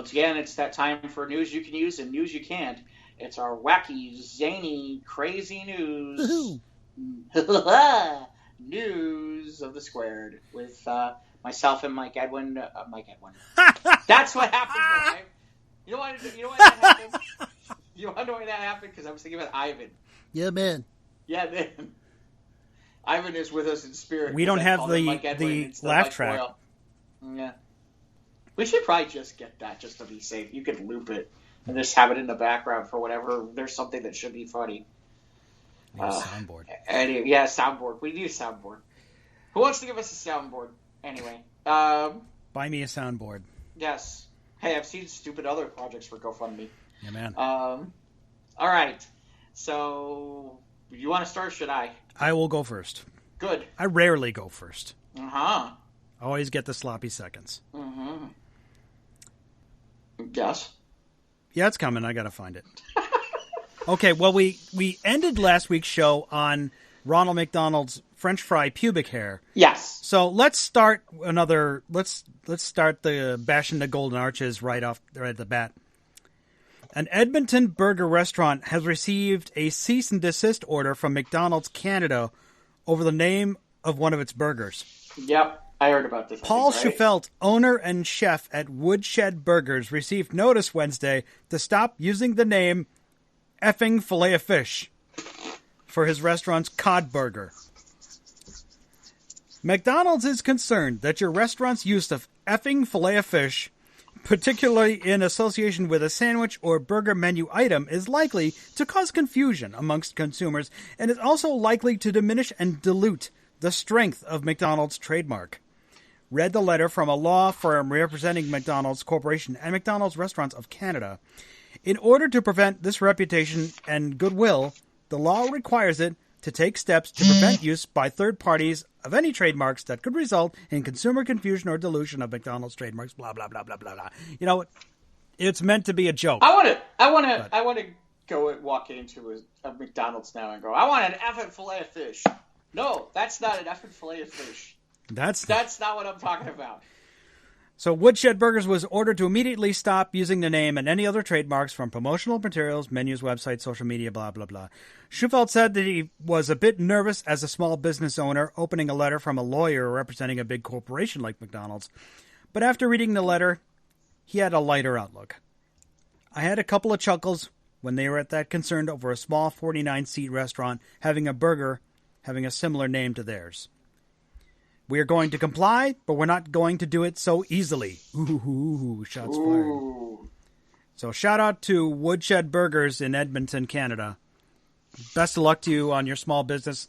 Once again, it's that time for news you can use and news you can't. It's our wacky, zany, crazy news. News of the Squared with myself and Mike Edwin. That's what happened. You know why that happened? You want to know why that happened? Because I was thinking about Ivan. Yeah, man. Ivan is with us in spirit. We don't have the laugh track. Boyle. Yeah. We should probably just get that just to be safe. You could loop it and just have it in the background for whatever. There's something that should be funny. Soundboard. Soundboard. We need a soundboard. Who wants to give us a soundboard? Anyway. Buy me a soundboard. Yes. Hey, I've seen stupid other projects for GoFundMe. Yeah, man. All right. So, you want to start or should I? I will go first. Good. I rarely go first. Uh-huh. I always get the sloppy seconds. Mm-hmm. Yes. Yeah, it's coming. I got to find it. Okay, well, we ended last week's show on Ronald McDonald's French fry pubic hair. Yes. So let's start let's start the bashing the golden arches right at the bat. An Edmonton burger restaurant has received a cease and desist order from McDonald's Canada over the name of one of its burgers. Yep, I heard about this. Paul Schaffelt, owner and chef at Woodshed Burgers, received notice Wednesday to stop using the name effing Filet-O-Fish for his restaurant's cod burger. McDonald's is concerned that your restaurant's use of effing Filet-O-Fish, particularly in association with a sandwich or burger menu item, is likely to cause confusion amongst consumers and is also likely to diminish and dilute the strength of McDonald's trademark. Read the letter from a law firm representing McDonald's Corporation and McDonald's Restaurants of Canada. In order to prevent this reputation and goodwill, the law requires it to take steps to prevent use by third parties of any trademarks that could result in consumer confusion or dilution of McDonald's trademarks, blah, blah, blah, blah, blah, blah. You know, it's meant to be a joke. I want to walk into a McDonald's now and go, I want an effing fillet of fish. No, that's not an effing fillet of fish. That's not what I'm talking about. So Woodshed Burgers was ordered to immediately stop using the name and any other trademarks from promotional materials, menus, websites, social media, blah, blah, blah. Schaffelt said that he was a bit nervous as a small business owner opening a letter from a lawyer representing a big corporation like McDonald's. But after reading the letter, he had a lighter outlook. I had a couple of chuckles when they were at that concerned over a small 49-seat restaurant having a burger having a similar name to theirs. We are going to comply, but we're not going to do it so easily. Ooh, shots fired. So shout out to Woodshed Burgers in Edmonton, Canada. Best of luck to you on your small business.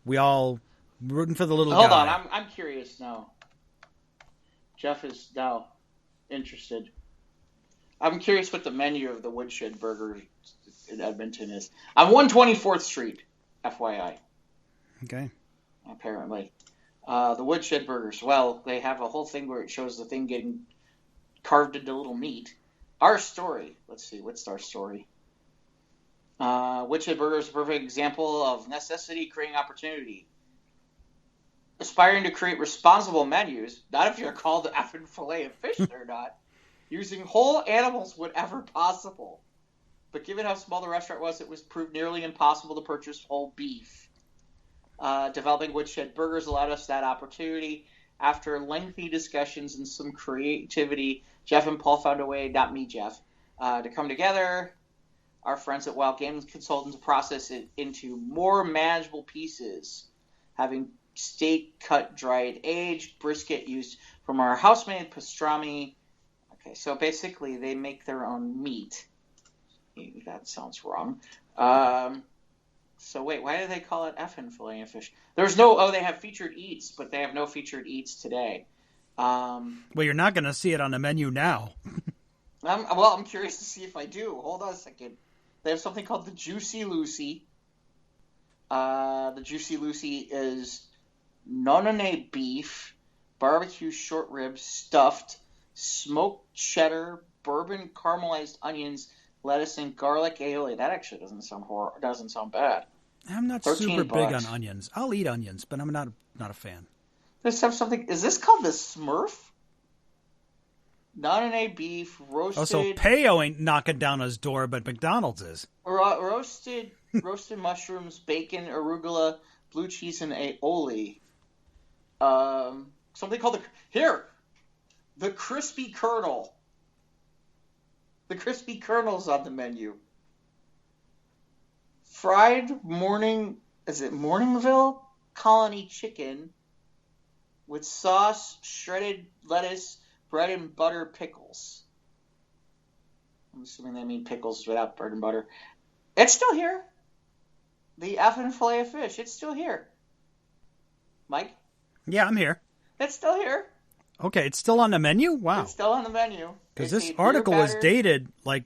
We all rooting for the little guy. Hold on, I'm curious now. Jeff is now interested. I'm curious what the menu of the Woodshed Burgers in Edmonton is. On 124th Street, FYI. Okay. Apparently. The Woodshed Burgers, well, they have a whole thing where it shows the thing getting carved into little meat. Our story, let's see, what's our story? Woodshed Burgers is a perfect example of necessity creating opportunity. Aspiring to create responsible menus, not if you're called effing fillet of fish or not, using whole animals whenever possible. But given how small the restaurant was, it was proved nearly impossible to purchase whole beef. Developing Woodshed Burgers allowed us that opportunity. After lengthy discussions and some creativity, Jeff and Paul found a way, not me, Jeff, to come together. Our friends at Wild Games Consultants process it into more manageable pieces, having steak cut, dried, aged, brisket used from our house-made pastrami. Okay, so basically they make their own meat. That sounds wrong. So wait, why do they call it effing fillet of fish? There's no, they have featured eats, but they have no featured eats today. Well, you're not going to see it on the menu now. I'm curious to see if I do. Hold on a second. They have something called the Juicy Lucy. The Juicy Lucy is nonone beef, barbecue short ribs, stuffed, smoked cheddar, bourbon caramelized onions, lettuce, and garlic aioli. That actually doesn't sound bad. I'm not super big on onions. I'll eat onions, but I'm not a fan. Let's have something. Is this called the Smurf? non-NA beef, roasted. Oh, so Peo ain't knocking down his door, but McDonald's is. Roasted mushrooms, bacon, arugula, blue cheese, and aioli. Something called the crispy kernel. The crispy kernel's on the menu. Fried Morningville Colony chicken with sauce, shredded lettuce, bread and butter, pickles. I'm assuming they mean pickles without bread and butter. It's still here. The effing fillet of fish. It's still here. Mike? Yeah, I'm here. It's still here. Okay, it's still on the menu? Wow. It's still on the menu. Because this article was dated like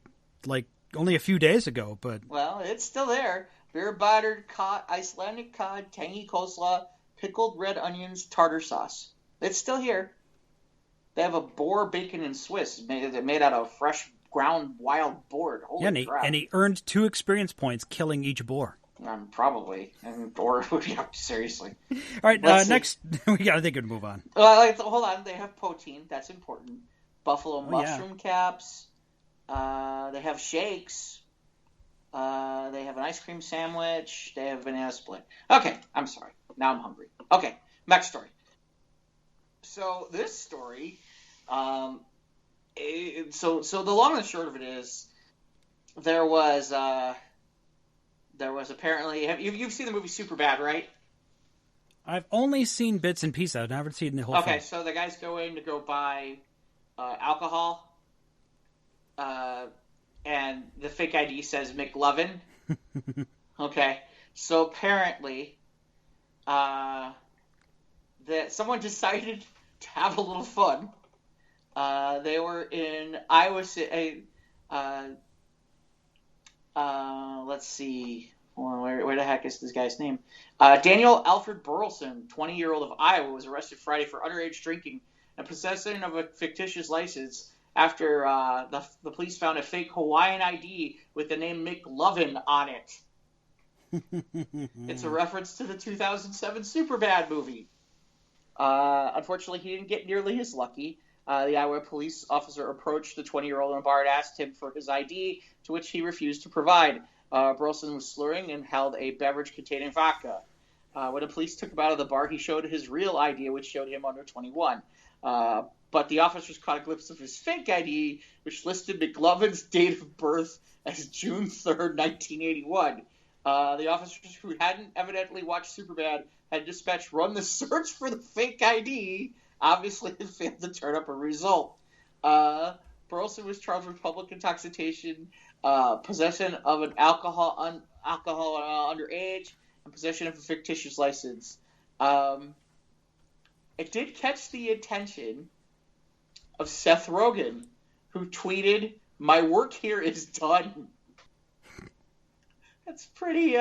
only a few days ago, but... Well, it's still there. Beer battered cod, Icelandic cod, tangy coleslaw, pickled red onions, tartar sauce. It's still here. They have a boar bacon and Swiss made out of fresh ground wild boar. Holy crap. And he earned 2 experience points killing each boar. Probably. Or, seriously. All right, next, I think we can move on. Hold on, they have poutine. That's important. Buffalo mushroom caps. They have shakes. They have an ice cream sandwich. They have banana split. Okay, I'm sorry. Now I'm hungry. Okay, next story. So this story, so the long and the short of it is, there was apparently, you've seen the movie Superbad, right? I've only seen bits and pieces. I've never seen the whole thing. Okay, so the guy's going to go buy alcohol, and the fake ID says McLovin. Okay, so apparently, that someone decided to have a little fun. They were in Iowa City. Let's see. Where the heck is this guy's name? Daniel Alfred Burleson, 20-year-old of Iowa, was arrested Friday for underage drinking and possession of a fictitious license after the police found a fake Hawaiian ID with the name McLovin on it. It's a reference to the 2007 Superbad movie. Unfortunately, he didn't get nearly as lucky. The Iowa police officer approached the 20-year-old in a bar and asked him for his ID, to which he refused to provide. Burleson was slurring and held a beverage containing vodka. When the police took him out of the bar, he showed his real ID, which showed him under 21. But the officers caught a glimpse of his fake ID, which listed McLovin's date of birth as June 3rd, 1981. The officers, who hadn't evidently watched Superbad, had dispatched run the search for the fake ID. Obviously, it failed to turn up a result. Burleson was charged with public intoxication, possession of an alcohol underage, and possession of a fictitious license. It did catch the attention of Seth Rogen, who tweeted, "My work here is done." That's pretty,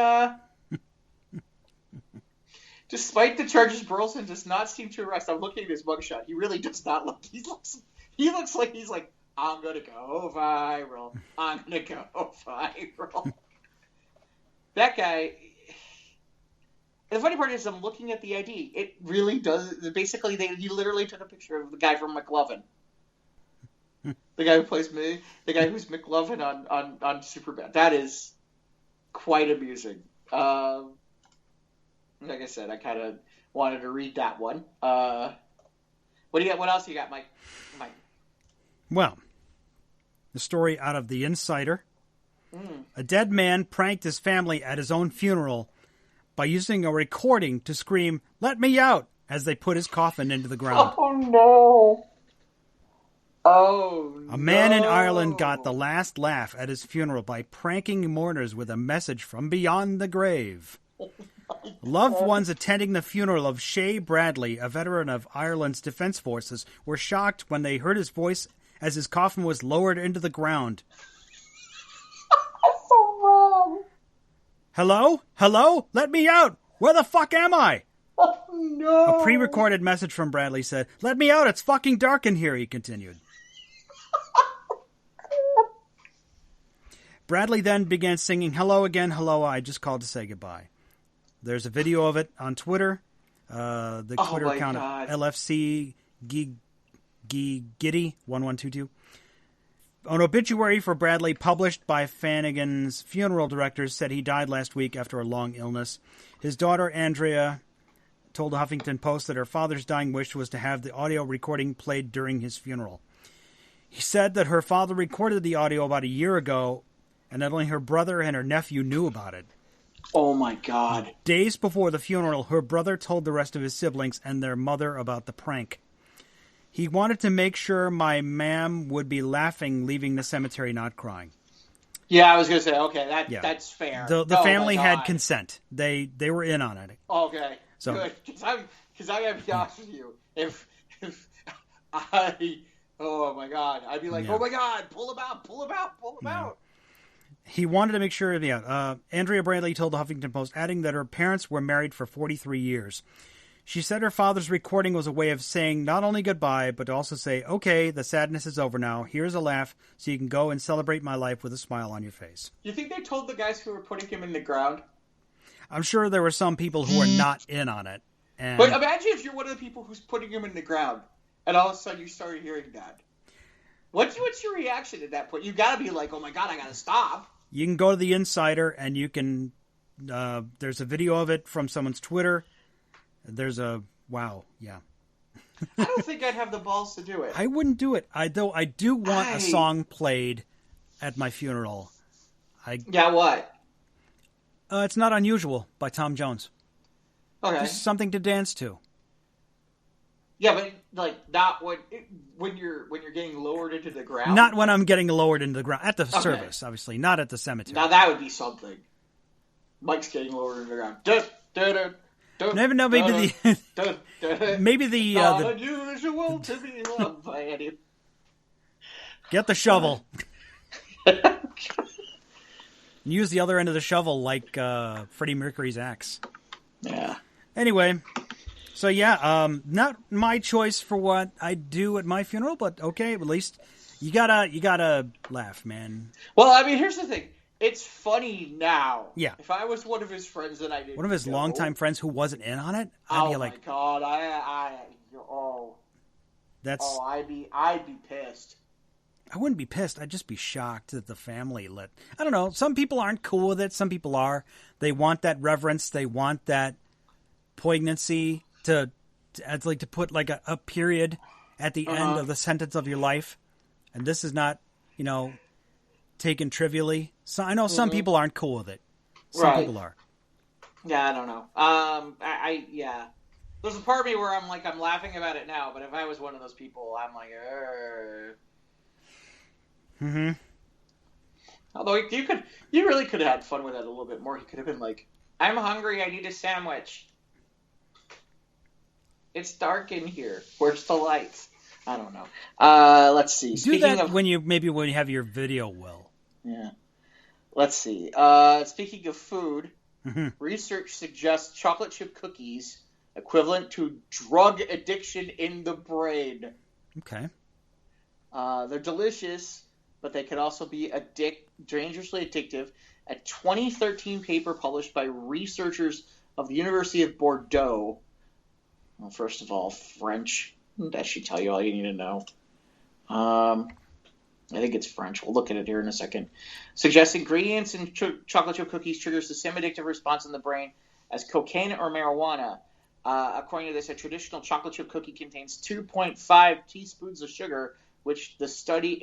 Despite the charges, Burleson does not seem to arrest. I'm looking at his mugshot. He really does not look. He looks like he's like, I'm gonna go viral. I'm gonna go viral. That guy. The funny part is, I'm looking at the ID. It really does. Basically, he literally took a picture of the guy from McLovin. The guy who plays me. The guy who's McLovin on Superbad. That is quite amusing. Like I said, I kind of wanted to read that one. What else you got, Mike? Well, the story out of The Insider. A dead man pranked his family at his own funeral by using a recording to scream, "Let me out," as they put his coffin into the ground. Oh, no. Oh, A man in Ireland got the last laugh at his funeral by pranking mourners with a message from beyond the grave. Loved ones attending the funeral of Shay Bradley, a veteran of Ireland's Defence Forces, were shocked when they heard his voice as his coffin was lowered into the ground. That's so wrong. Hello? Hello? Let me out! Where the fuck am I? Oh, no. A pre-recorded message from Bradley said, "Let me out, it's fucking dark in here," he continued. Bradley then began singing, "Hello again, hello, I just called to say goodbye." There's a video of it on Twitter. The Twitter account of LFC Giddy 1122. An obituary for Bradley published by Flanagan's funeral directors said he died last week after a long illness. His daughter, Andrea, told the Huffington Post that her father's dying wish was to have the audio recording played during his funeral. He said that her father recorded the audio about a year ago, and that only her brother and her nephew knew about it. Oh, my God. Days before the funeral, her brother told the rest of his siblings and their mother about the prank. He wanted to make sure my ma'am would be laughing, leaving the cemetery not crying. Yeah, I was going to say, okay, that's fair. The family had consent. They were in on it. Okay, so, good. Because I got to be honest with you. If I, oh my God, I'd be like, oh my God, pull him out. He wanted to make sure, Andrea Bradley told the Huffington Post, adding that her parents were married for 43 years. She said her father's recording was a way of saying not only goodbye, but to also say, okay, the sadness is over now. Here's a laugh so you can go and celebrate my life with a smile on your face. You think they told the guys who were putting him in the ground? I'm sure there were some people who were not in on it. But imagine if you're one of the people who's putting him in the ground, and all of a sudden you started hearing that. What's your reaction at that point? You got to be like, oh my God, I got to stop. You can go to the Insider, and you can, there's a video of it from someone's Twitter. There's wow, yeah. I don't think I'd have the balls to do it. I wouldn't do it. I do want a song played at my funeral. Yeah, what? It's Not Unusual by Tom Jones. Okay. Just something to dance to. Yeah, but like not when you're getting lowered into the ground. Not when I'm getting lowered into the ground at the service, obviously, not at the cemetery. Now that would be something. Mike's getting lowered into the ground. Never know. Maybe the unusual to be loved by anyone. Get the shovel. Use the other end of the shovel like Freddie Mercury's axe. Yeah. Anyway, so not my choice for what I do at my funeral, but okay, at least you gotta laugh, man. Well, I mean, here's the thing. It's funny now. Yeah. If I was one of his friends and I didn't one of his longtime friends who wasn't in on it, I'd be like, "Oh my God, I'd be pissed." I wouldn't be pissed. I'd just be shocked that the family let. I don't know. Some people aren't cool with it. Some people are. They want that reverence. They want that poignancy to put like a period at the end of the sentence of your life. And this is not, taken trivially. So I know some people aren't cool with it. Some people are. Yeah, I don't know. Yeah. There's a part of me where I'm like, I'm laughing about it now, but if I was one of those people, I'm like, Mm-hmm. Although you really could have had fun with it a little bit more. He could have been like, I'm hungry, I need a sandwich. It's dark in here. Where's the lights? I don't know. Let's see. Do that when you have your video well. Yeah. Let's see. Speaking of food, research suggests chocolate chip cookies equivalent to drug addiction in the brain. Okay. They're delicious, but they could also be dangerously addictive. A 2013 paper published by researchers of the University of Bordeaux. Well, first of all, French. That should tell you all you need to know. I think it's French. We'll look at it here in a second. Suggests ingredients in chocolate chip cookies triggers the same addictive response in the brain as cocaine or marijuana. According to this, a traditional chocolate chip cookie contains 2.5 teaspoons of sugar, which the study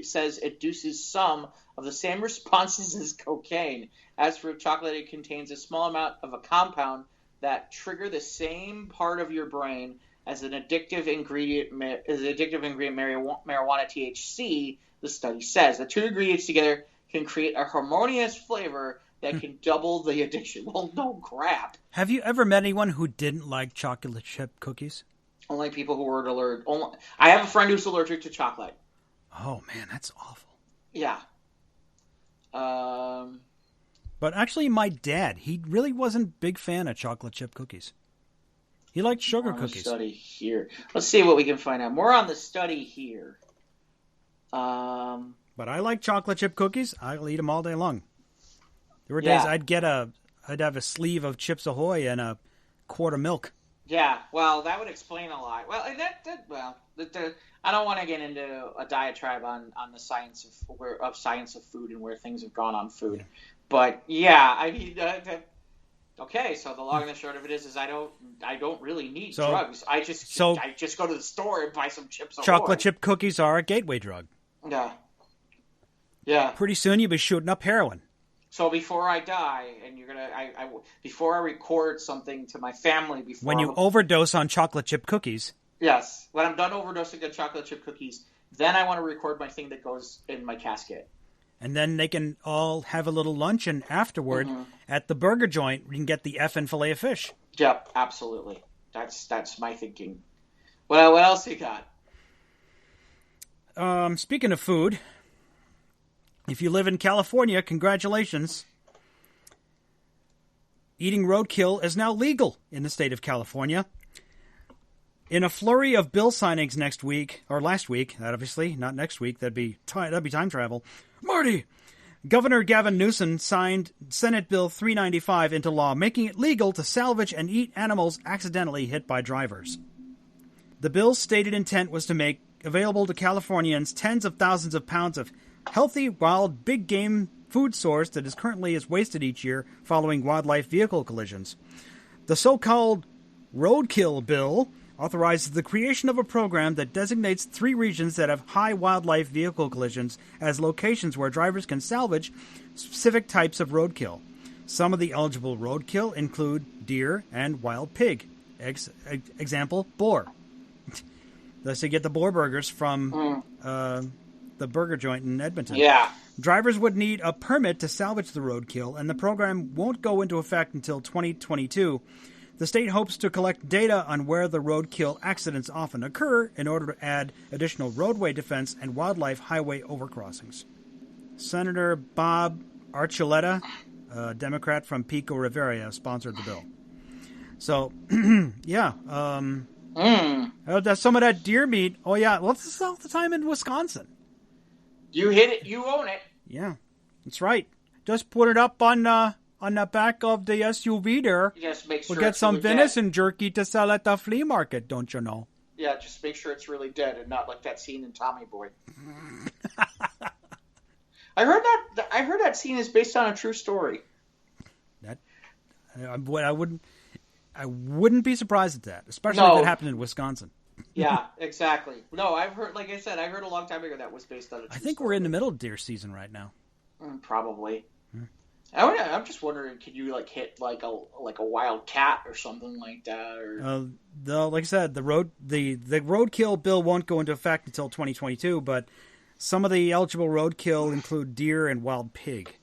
says induces some of the same responses as cocaine. As for chocolate, it contains a small amount of a compound that trigger the same part of your brain as an addictive ingredient, marijuana THC, the study says. The two ingredients together can create a harmonious flavor that can double the addiction. Well, no crap. Have you ever met anyone who didn't like chocolate chip cookies? Only people who were allergic. I have a friend who's allergic to chocolate. Oh, man, that's awful. Yeah. But actually, my dad, he really wasn't a big fan of chocolate chip cookies. He liked sugar cookies. Study here. Let's see what we can find out. More on the study here. But I like chocolate chip cookies. I'll eat them all day long. There were days I'd have a sleeve of Chips Ahoy and a quart of milk Yeah, well, that would explain a lot. Well, I don't want to get into a diatribe on the science of science of food and where things have gone on food, Yeah. but yeah, I mean, okay. So the long and the short of it is I don't really need So drugs. I just so I just go to the store and buy some Chips chocolate Ahoy. chip cookies are a gateway drug. Yeah, yeah. Pretty soon you'll be shooting up heroin. So before I die, and before I record something to my family, When you overdose on chocolate chip cookies, yes, when I'm done overdosing on chocolate chip cookies, then I want to record my thing that goes in my casket. and then they can all have a little lunch, and afterward, Mm-hmm. at the burger joint, you can get the effing fillet of fish. Yep, absolutely. That's my thinking. Well, what else you got? Speaking of food, if you live in California, congratulations. Eating roadkill is now legal in the state of California. In a flurry of bill signings next week, or last week, obviously, not next week, that'd be time travel. Marty! Governor Gavin Newsom signed Senate Bill 395 into law, making it legal to salvage and eat animals accidentally hit by drivers. The bill's stated intent was to make available to Californians tens of thousands of pounds of healthy, wild, big game food source that is currently wasted each year following wildlife vehicle collisions. The so-called Roadkill Bill authorizes the creation of a program that designates 3 regions that have high wildlife vehicle collisions as locations where drivers can salvage specific types of roadkill. Some of the eligible roadkill include deer and wild pig. Example, boar. Thus, you get the boar burgers from the burger joint in Edmonton. Yeah. Drivers would need a permit to salvage the roadkill, and the program won't go into effect until 2022. The state hopes to collect data on where the roadkill accidents often occur in order to add additional roadway defense and wildlife highway overcrossings. Senator Bob Archuleta, a Democrat from Pico Rivera, sponsored the bill. So, yeah, that's some of that deer meat. Oh, yeah, well, this is all the time in Wisconsin. You hit it, you own it. Yeah, that's right. Just put it up on the back of the SUV there. Just make sure We'll get it's some really venison jerky to sell at the flea market, don't you know? Yeah, just make sure it's really dead and not like that scene in Tommy Boy. I heard that scene is based on a true story. That I wouldn't be surprised at that, especially if it happened in Wisconsin. Yeah, exactly. No, I've heard, like I said, I heard a long time ago that was based on a true story. I think we're in the middle of deer season right now. Probably. I'm just wondering, could you like hit like a wild cat or something like that? Or Like I said, the roadkill bill won't go into effect until 2022, but some of the eligible roadkill include deer and wild pig.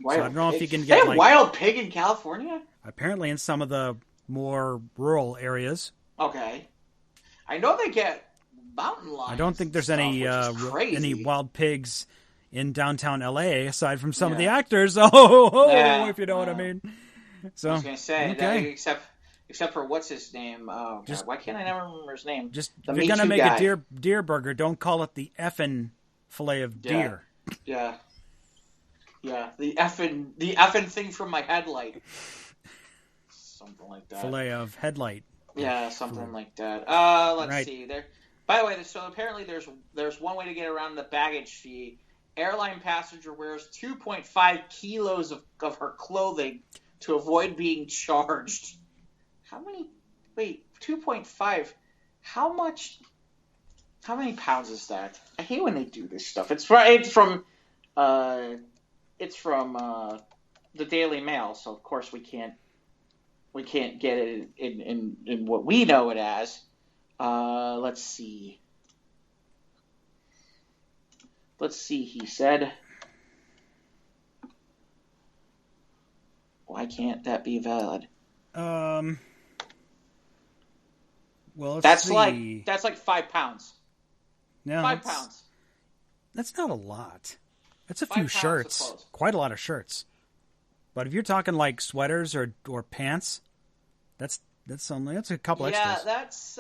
Wild so I don't know pig? if you can They get have wild pig in California. Apparently, in some of the more rural areas. Okay, I know they get mountain lions. I don't think there's any wild pigs in downtown LA aside from some of the actors. If you know what I mean. So I was gonna say, okay. except for what's his name? Oh, God, why can't I never remember his name? Just the if you're gonna Me make Too a guy. deer burger, don't call it the effing fillet of deer. Yeah. The effing thing from my headlight. Something like that. Fillet of headlight. Yeah, something like that. Let's see. By the way, so apparently there's one way to get around the baggage fee. Airline passenger wears 2.5 kilos of her clothing to avoid being charged. How many? Wait, 2.5. How much? How many pounds is that? I hate when they do this stuff. It's from the Daily Mail, so of course we can't get it in what we know it as. Let's see. He said, why can't that be valid? Well, that's like 5 pounds. No, 5 pounds. That's not a lot. That's a 5 few pounds of shirts. clothes. Quite a lot of shirts. But if you're talking like sweaters or pants, that's a couple extras.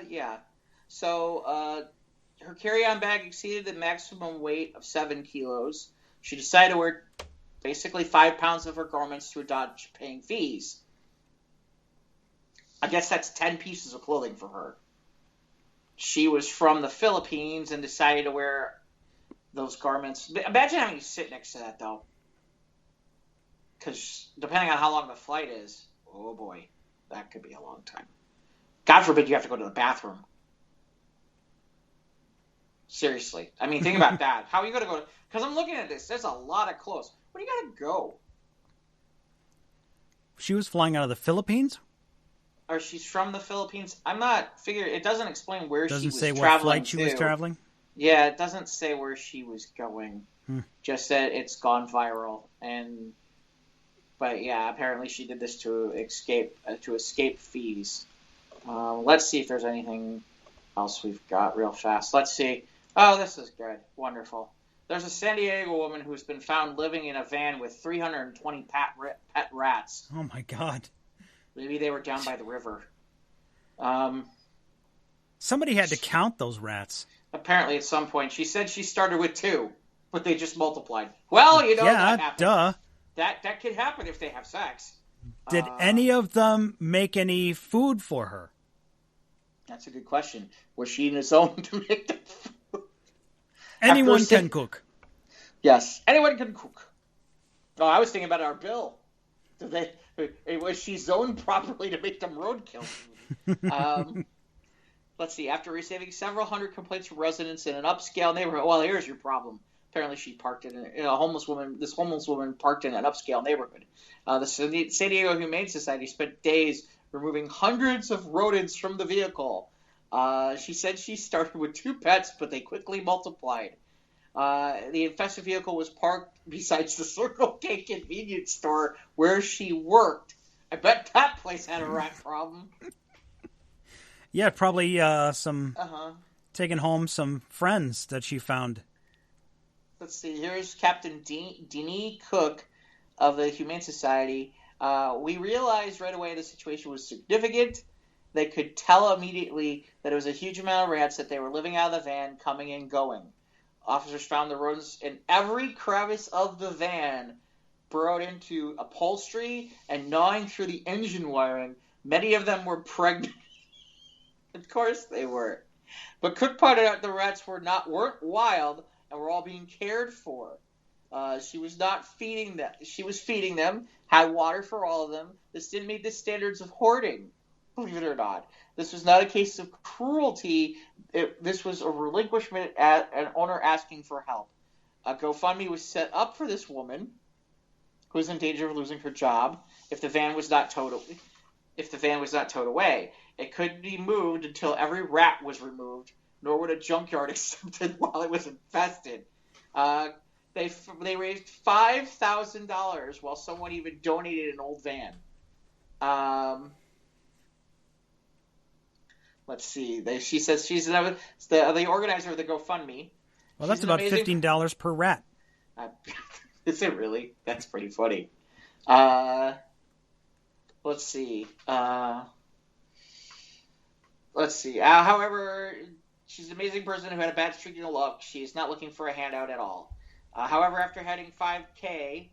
Yeah. So, her carry-on bag exceeded the maximum weight of 7 kilos. She decided to wear basically 5 pounds of her garments to dodge paying fees. I guess that's 10 pieces of clothing for her. She was from the Philippines and decided to wear those garments. Imagine having to sit next to that, though. Because depending on how long the flight is, oh boy, that could be a long time. God forbid you have to go to the bathroom. Seriously. I mean, think about that. How are you going to go? Because I'm looking at this. There's a lot of clothes. Where do you got to go? She was flying out of the Philippines? Or she's from the Philippines? I'm not figuring. It doesn't explain where she was Doesn't say traveling what flight to. she was traveling? Yeah, it doesn't say where she was going. Just said it's gone viral. But yeah, apparently she did this to escape fees. Let's see if there's anything else we've got real fast. Let's see. Oh, this is good. Wonderful. There's a San Diego woman who's been found living in a van with 320 pet rats. Oh, my God. Maybe they were down by the river. Somebody had to count those rats. Apparently at some point. She said she started with 2, but they just multiplied. Well, you know that happens. Duh. That could happen if they have sex. Did any of them make any food for her? That's a good question. Was she in a zone to make the food? Anyone can cook. Yes, anyone can cook. Oh, I was thinking about our bill. Was she zoned properly to make them roadkill food? Let's see. After receiving several hundred complaints from residents in an upscale neighborhood, well, here's your problem. Apparently, she parked in a homeless woman. This homeless woman parked in an upscale neighborhood. The San Diego Humane Society spent days removing hundreds of rodents from the vehicle. She said she started with 2 pets, but they quickly multiplied. The infested vehicle was parked besides the Circle K convenience store where she worked. I bet that place had a rat problem. Yeah, probably taking home some friends that she found. Let's see. Here's Captain Deanie Cook of the Humane Society. We realized right away the situation was significant. They could tell immediately that it was a huge amount of rats, that they were living out of the van, coming and going. Officers found the rodents in every crevice of the van, burrowed into upholstery and gnawing through the engine wiring. Many of them were pregnant. Of course they were. But Cook pointed out the rats weren't wild and were all being cared for. She was not feeding them. She was feeding them, had water for all of them. This didn't meet the standards of hoarding, believe it or not. This was not a case of cruelty. This was a relinquishment at an owner asking for help. A GoFundMe was set up for this woman who was in danger of losing her job if the van was not towed away. It couldn't be moved until every rat was removed, nor would a junkyard accept it while it was infested. They raised $5,000 while someone even donated an old van. Let's see. She says she's the organizer of the GoFundMe. Well, that's about $15 per rat. Is it really? That's pretty funny. Let's see. However, she's an amazing person who had a bad streak of luck. She is not looking for a handout at all. However, after heading 5K,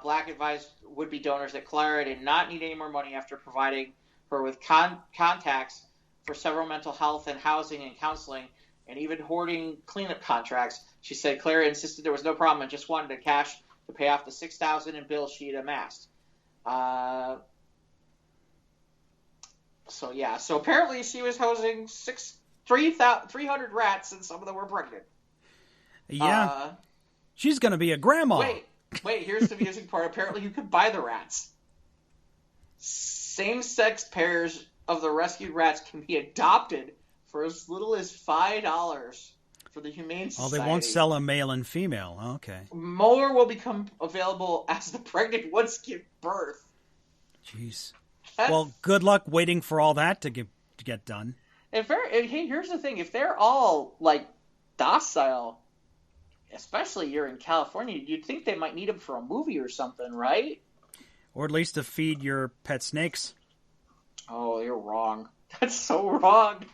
Black advised would-be donors that Clara did not need any more money after providing her with contacts for several mental health and housing and counseling, and even hoarding cleanup contracts. She said Clara insisted there was no problem and just wanted the cash to pay off the $6,000 in bills she had amassed. So apparently she was housing 300 rats, and some of them were pregnant. Yeah. She's going to be a grandma. Wait, here's the amusing part. Apparently you could buy the rats. Same-sex pairs of the rescued rats can be adopted for as little as $5 for the Humane Society. Oh, they won't sell a male and female. Okay. More will become available as the pregnant ones give birth. Jeez. Well, good luck waiting for all that to get done. Hey, here's the thing. If they're all, docile, especially you're in California, you'd think they might need them for a movie or something, right? Or at least to feed your pet snakes. Oh, you're wrong. That's so wrong.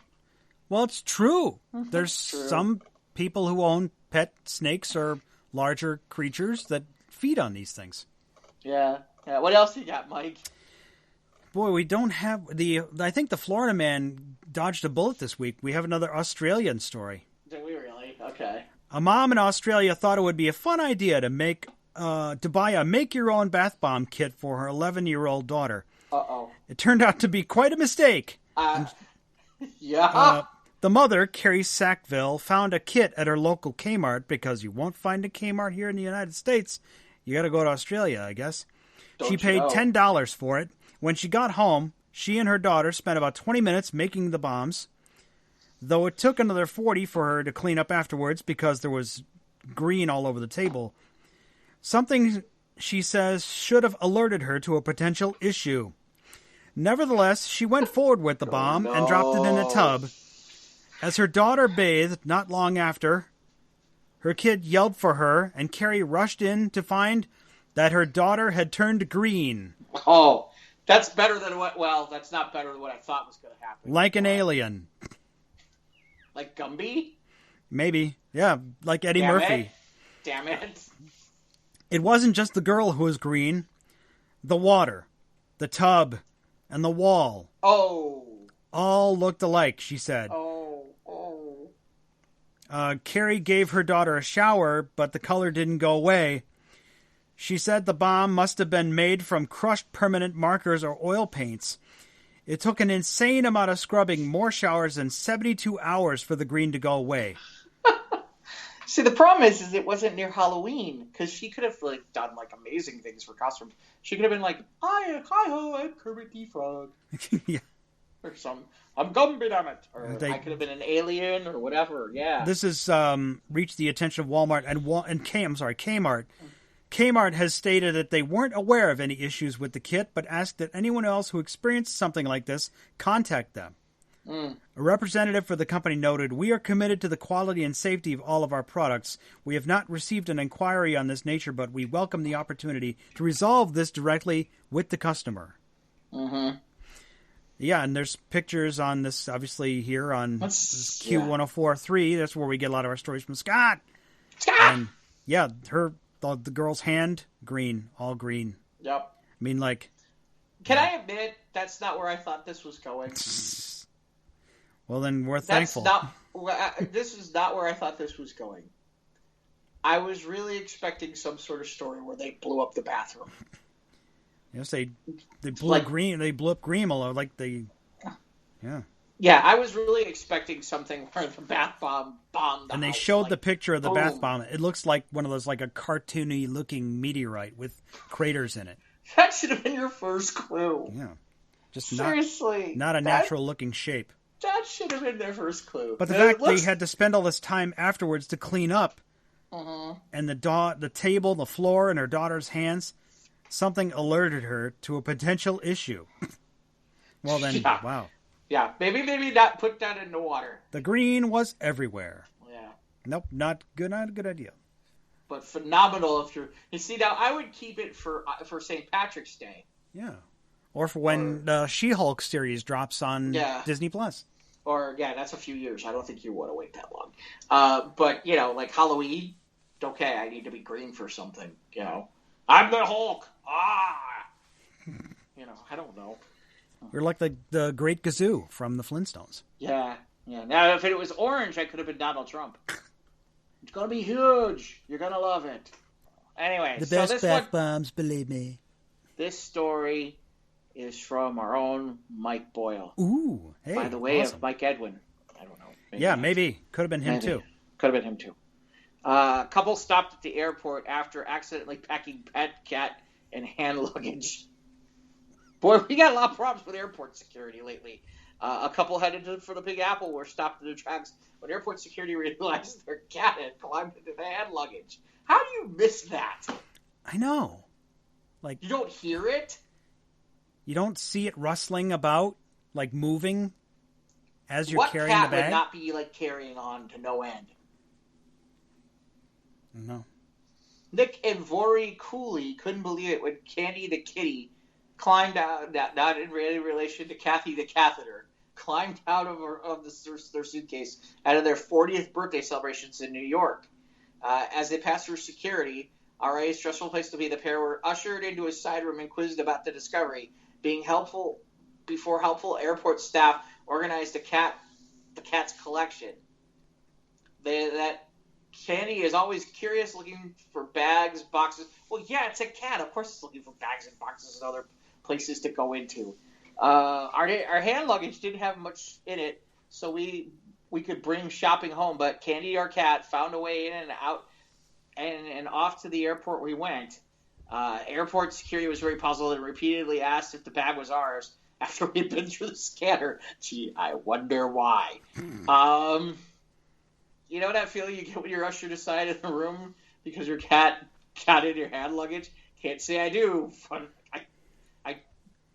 Well, it's true. There's some people who own pet snakes or larger creatures that feed on these things. Yeah. What else you got, Mike? boy, we don't have I think the Florida man dodged a bullet this week. We have another Australian story. Do we really? Okay. A mom in Australia thought it would be a fun idea to buy a make-your-own bath bomb kit for her 11-year-old daughter. Uh-oh. It turned out to be quite a mistake. Yeah. The mother, Carrie Sackville, found a kit at her local Kmart because you won't find a Kmart here in the United States. You got to go to Australia, I guess. She paid $10 for it. When she got home, she and her daughter spent about 20 minutes making the bombs, though it took another 40 for her to clean up afterwards because there was green all over the table. Something, she says, should have alerted her to a potential issue. Nevertheless, she went forward with the bomb and dropped it in a tub. As her daughter bathed not long after, her kid yelled for her, and Carrie rushed in to find that her daughter had turned green. Oh, that's better than what... Well, that's not better than what I thought was going to happen. Like an alien. Like Gumby? Maybe. Yeah, like Eddie Murphy. Damn it. It wasn't just the girl who was green. The water, the tub, and the wall. Oh. All looked alike, she said. Oh. Carrie gave her daughter a shower, but the color didn't go away. She said the bomb must have been made from crushed permanent markers or oil paints. It took an insane amount of scrubbing, more showers, and 72 hours for the green to go away. See, the problem is it wasn't near Halloween, because she could have done amazing things for costumes. She could have been like, hi-ho, I'm Kermit the Frog. Yeah. Or I'm Gumby, damn it. Or I could have been an alien or whatever, yeah. This has reached the attention of Walmart and Kmart. Kmart has stated that they weren't aware of any issues with the kit, but asked that anyone else who experienced something like this contact them. A representative for the company noted, "We are committed to the quality and safety of all of our products. We have not received an inquiry on this nature, but we welcome the opportunity to resolve this directly with the customer." Mm-hmm. Yeah, and there's pictures on this, obviously, here on Q1043. That's where we get a lot of our stories from Scott. And, yeah, the girl's hand, green, all green. Yep. I mean, Can I admit, that's not where I thought this was going? Well, then we're thankful. This is not where I thought this was going. I was really expecting some sort of story where they blew up the bathroom. Yes, they blew green. They blew up green all over, yeah. Yeah, I was really expecting something where the bath bomb bombed the And they house, showed the picture of the boom. bath bomb. It looks like one of those, a cartoony-looking meteorite with craters in it. That should have been your first clue. Yeah, just seriously, not a natural-looking shape. That should have been their first clue. But the fact they had to spend all this time afterwards to clean up, and the table, the floor, and her daughter's hands. Something alerted her to a potential issue. Well then, wow. Yeah, maybe not put that in the water. The green was everywhere. Yeah. Nope, not a good idea. But phenomenal if you see, now I would keep it for St. Patrick's Day. Yeah. Or for when the She-Hulk series drops on Disney Plus. Or, that's a few years. I don't think you want to wait that long. But, Halloween, okay, I need to be green for something, I'm the Hulk. I don't know. We're like the Great Gazoo from the Flintstones. Yeah. Now, if it was orange, I could have been Donald Trump. It's going to be huge. You're going to love it. Anyway. The best bath bombs, believe me. This story is from our own Mike Boyle. Ooh. Hey, by the way awesome. of Mike Edwin. I don't know. Maybe. Could have been him, too. Could have been him, too. A couple stopped at the airport after accidentally packing pet, cat, and hand luggage. Boy, we got a lot of problems with airport security lately. A couple headed for the Big Apple were stopped at their tracks when airport security realized their cat had climbed into the hand luggage. How do you miss that? I know. You don't hear it? You don't see it rustling about, moving as you're carrying the bag? What cat would not be, carrying on to no end? No. Nick and Vori Cooley couldn't believe it when Candy the kitty climbed out, not in any relation to Kathy the catheter, climbed out of their suitcase out of their 40th birthday celebrations in New York. As they passed through security, a stressful place to be, the pair were ushered into a side room and quizzed about the discovery. before helpful airport staff organized the cat's collection. That Candy is always curious, looking for bags, boxes. Well, yeah, it's a cat. Of course it's looking for bags and boxes and other places to go into. Our hand luggage didn't have much in it, so we could bring shopping home. But Candy, our cat, found a way in and out, and off to the airport we went. Airport security was very puzzled and repeatedly asked if the bag was ours after we had been through the scanner. Gee, I wonder why. You know that feeling you get when you're ushered aside in a room because your cat got in your hand luggage? Can't say I do.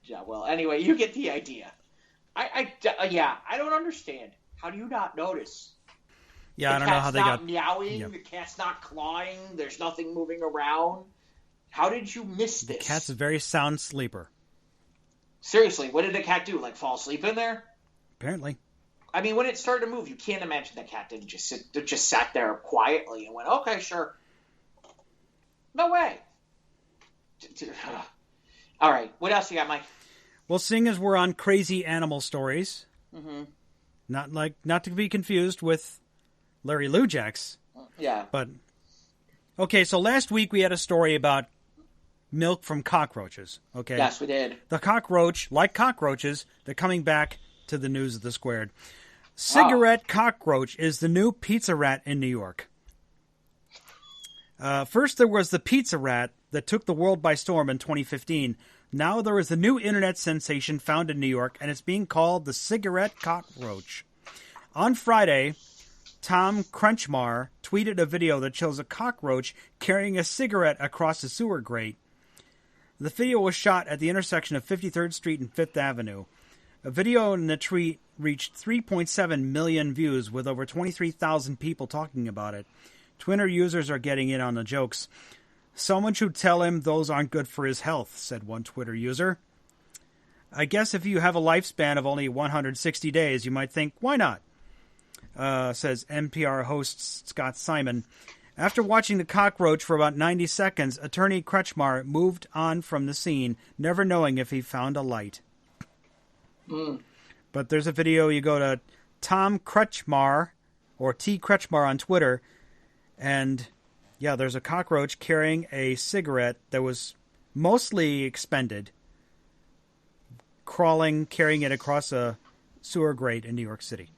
Yeah, well, anyway, you get the idea. I don't understand. How do you not notice? Yeah, I don't know how they got... The cat's not meowing, the cat's not clawing, there's nothing moving around. How did you miss this? The cat's a very sound sleeper. Seriously, what did the cat do? Like, fall asleep in there? Apparently. I mean, when it started to move, you can't imagine the cat didn't just sat there quietly and went, okay, sure. No way. All right, what else you got, Mike? Well, seeing as we're on crazy animal stories, not to be confused with Larry Lujak's. Yeah. But, okay, so last week we had a story about milk from cockroaches, okay? Yes, we did. The cockroach, like cockroaches, they're coming back to the news of the squared. Cigarette cockroach is the new pizza rat in New York. First there was the pizza rat that took the world by storm in 2015. Now there is a new internet sensation found in New York, and it's being called the cigarette cockroach. On Friday, Tom Crunchmar tweeted a video that shows a cockroach carrying a cigarette across a sewer grate. The video was shot at the intersection of 53rd Street and 5th Avenue. A video in the tweet reached 3.7 million views, with over 23,000 people talking about it. Twitter users are getting in on the jokes. Someone should tell him those aren't good for his health, said one Twitter user. I guess if you have a lifespan of only 160 days, you might think, why not? Says NPR host Scott Simon. After watching the cockroach for about 90 seconds, attorney Kretschmar moved on from the scene, never knowing if he found a light. But there's a video. You go to Tom Kretschmar, or T. Kretschmar on Twitter, and yeah, there's a cockroach carrying a cigarette that was mostly expended, carrying it across a sewer grate in New York City.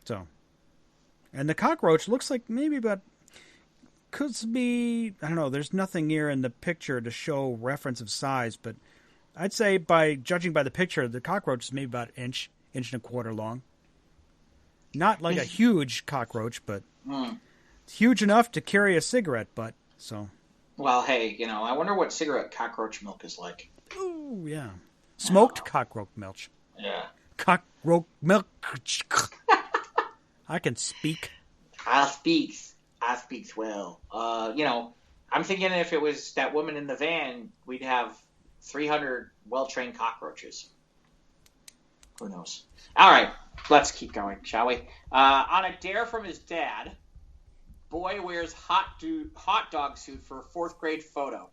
So, and the cockroach looks like maybe about, could be, I don't know, there's nothing here in the picture to show reference of size, but I'd say by judging by the picture, the cockroach is maybe about an inch and a quarter long. Not like a huge cockroach, but huge enough to carry a cigarette butt. So, well, hey, I wonder what cigarette cockroach milk is like. Ooh, yeah, smoked cockroach milk. Yeah, cockroach milk. I can speak. I speaks well. I'm thinking if it was that woman in the van, we'd have 300 well-trained cockroaches. Who knows? All right, let's keep going, shall we? On a dare from his dad, boy wears hot dog suit for fourth grade photo.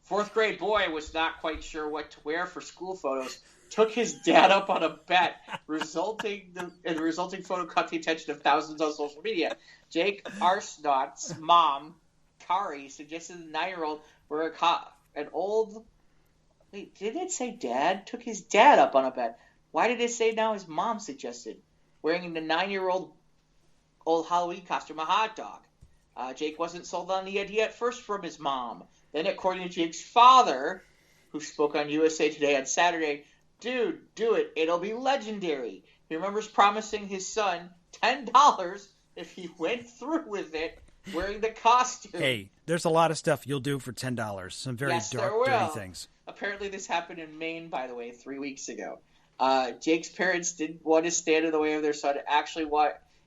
Fourth grade boy was not quite sure what to wear for school photos. Took his dad up on a bet, resulting photo caught the attention of thousands on social media. Jake Arsenault's mom, Kari, suggested the 9-year-old wear an old. Wait, did it say dad? Took his dad up on a bet. Why did it say now his mom suggested wearing the 9-year-old old Halloween costume a hot dog? Jake wasn't sold on the idea at first from his mom. Then, according to Jake's father, who spoke on USA Today on Saturday, dude, do it. It'll be legendary. He remembers promising his son $10 if he went through with it wearing the costume. Hey, there's a lot of stuff you'll do for $10. Some very dark, dirty things. Apparently this happened in Maine, by the way, 3 weeks ago. Jake's parents didn't want to stand in the way of their son